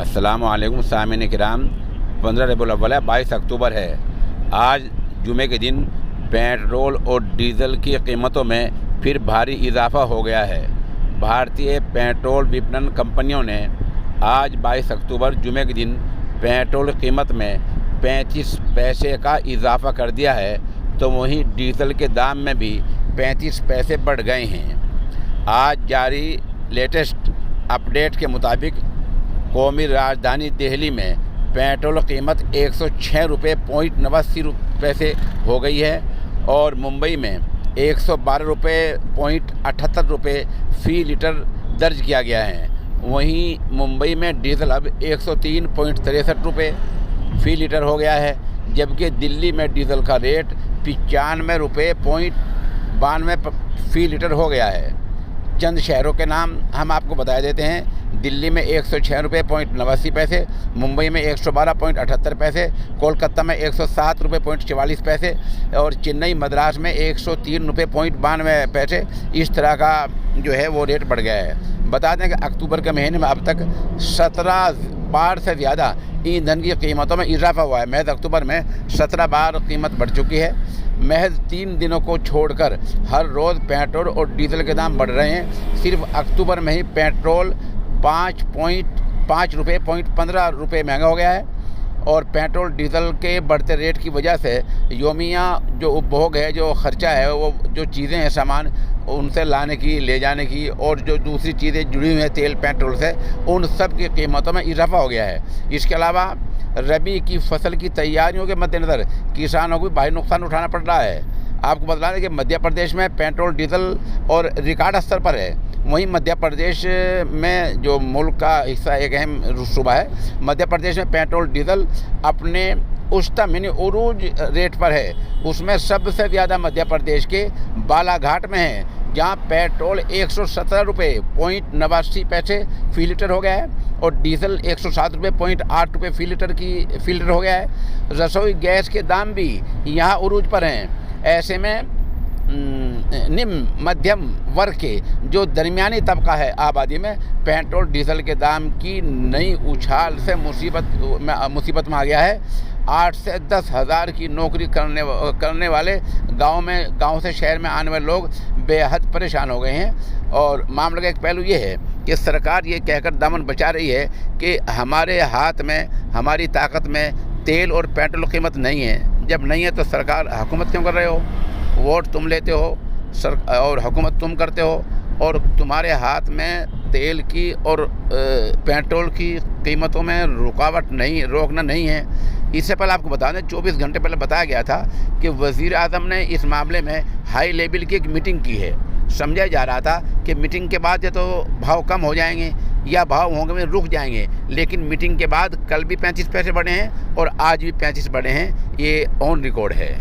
अस्सलामु अलैकुम सामिन किराम। 15 रबीउल अव्वल है, 22 अक्टूबर है। आज जुमे के दिन पेट्रोल और डीज़ल की कीमतों में फिर भारी इजाफा हो गया है। भारतीय पेट्रोल विपणन कंपनियों ने आज 22 अक्टूबर जुमे के दिन पेट्रोल कीमत में 35 पैसे का इजाफा कर दिया है, तो वहीं डीज़ल के दाम में भी 35 पैसे बढ़ गए हैं। आज जारी लेटेस्ट अपडेट के मुताबिक कौमी राजधानी दिल्ली में पेट्रोल कीमत 106 रुपये पॉइंट 89 पैसे हो गई है और मुंबई में 112 रुपये पॉइंट 78 रुपये फ़ी लीटर दर्ज किया गया है। वहीं मुंबई में डीजल अब 103.63 रुपये फ़ी लीटर हो गया है, जबकि दिल्ली में डीजल का रेट 95 रुपये पॉइंट 92 फ़ी लीटर हो गया है। चंद शहरों के नाम हम आपको बता देते हैं। दिल्ली में 106 रुपये पॉइंट 89 पैसे, मुंबई में 112.78 पैसे, कोलकाता में 107 रुपये पॉइंट 44 पैसे और चेन्नई मद्रास में 103 रुपये पॉइंट 92 पैसे। इस तरह का जो है वो रेट बढ़ गया है। बता दें कि अक्टूबर के महीने में अब तक 17 बार से ज़्यादा ईंधन की कीमतों में इजाफा हुआ है। महज अक्टूबर में 17 बार कीमत बढ़ चुकी है। महज 3 दिनों को छोड़कर हर रोज़ पेट्रोल और डीजल के दाम बढ़ रहे हैं। सिर्फ अक्टूबर में ही पेट्रोल 5 रुपये पॉइंट 15 रुपये महंगा हो गया है और पेट्रोल डीजल के बढ़ते रेट की वजह से योमिया जो उपभोग है, जो ख़र्चा है, वो जो चीज़ें हैं सामान उनसे लाने की, ले जाने की और जो दूसरी चीज़ें जुड़ी हुई हैं तेल पेट्रोल से, उन सब की कीमतों में इजाफा हो गया है। इसके अलावा रबी की फसल की तैयारियों के मद्देनज़र किसानों को भारी नुकसान उठाना पड़ रहा है। आपको बता दें कि मध्य प्रदेश में पेट्रोल डीजल और रिकॉर्ड स्तर पर है। वहीं मध्य प्रदेश में जो मुल्क का हिस्सा एक अहम सूबा है, मध्य प्रदेश में पेट्रोल डीजल अपने उच्चतम यानी उरूज रेट पर है। उसमें सबसे ज़्यादा मध्य प्रदेश के बालाघाट में है, जहां पेट्रोल 117 रुपये पॉइंट 89 पैसे फ़ी लीटर हो गया है और डीजल 107 रुपये पॉइंट 8 रुपये फ़ी लीटर हो गया है। रसोई गैस के दाम भी यहाँ उरूज पर हैं। ऐसे में निम्न मध्यम वर्ग के जो दरमियानी तबका है आबादी में पेट्रोल डीजल के दाम की नई उछाल से मुसीबत में आ गया है। 8 से 10 हज़ार की नौकरी करने वाले गांव से शहर में आने वाले लोग बेहद परेशान हो गए हैं। और मामले का एक पहलू ये है कि सरकार ये कहकर दामन बचा रही है कि हमारे हाथ में, हमारी ताकत में तेल और पेट्रोल कीमत नहीं है। जब नहीं है तो सरकार हुकूमत क्यों कर रहे हो? वोट तुम लेते हो और हुकूमत तुम करते हो और तुम्हारे हाथ में तेल की और पेट्रोल की कीमतों में रोकना नहीं है। इससे पहले आपको बता दें, 24 घंटे पहले बताया गया था कि वज़ीर आज़म ने इस मामले में हाई लेवल की एक मीटिंग की है। समझा जा रहा था कि मीटिंग के बाद या तो भाव कम हो जाएंगे या भाव होंगे में रुक जाएंगे, लेकिन मीटिंग के बाद कल भी 35 पैसे बढ़े हैं और आज भी 35 बढ़े हैं। ये ऑन रिकॉर्ड है।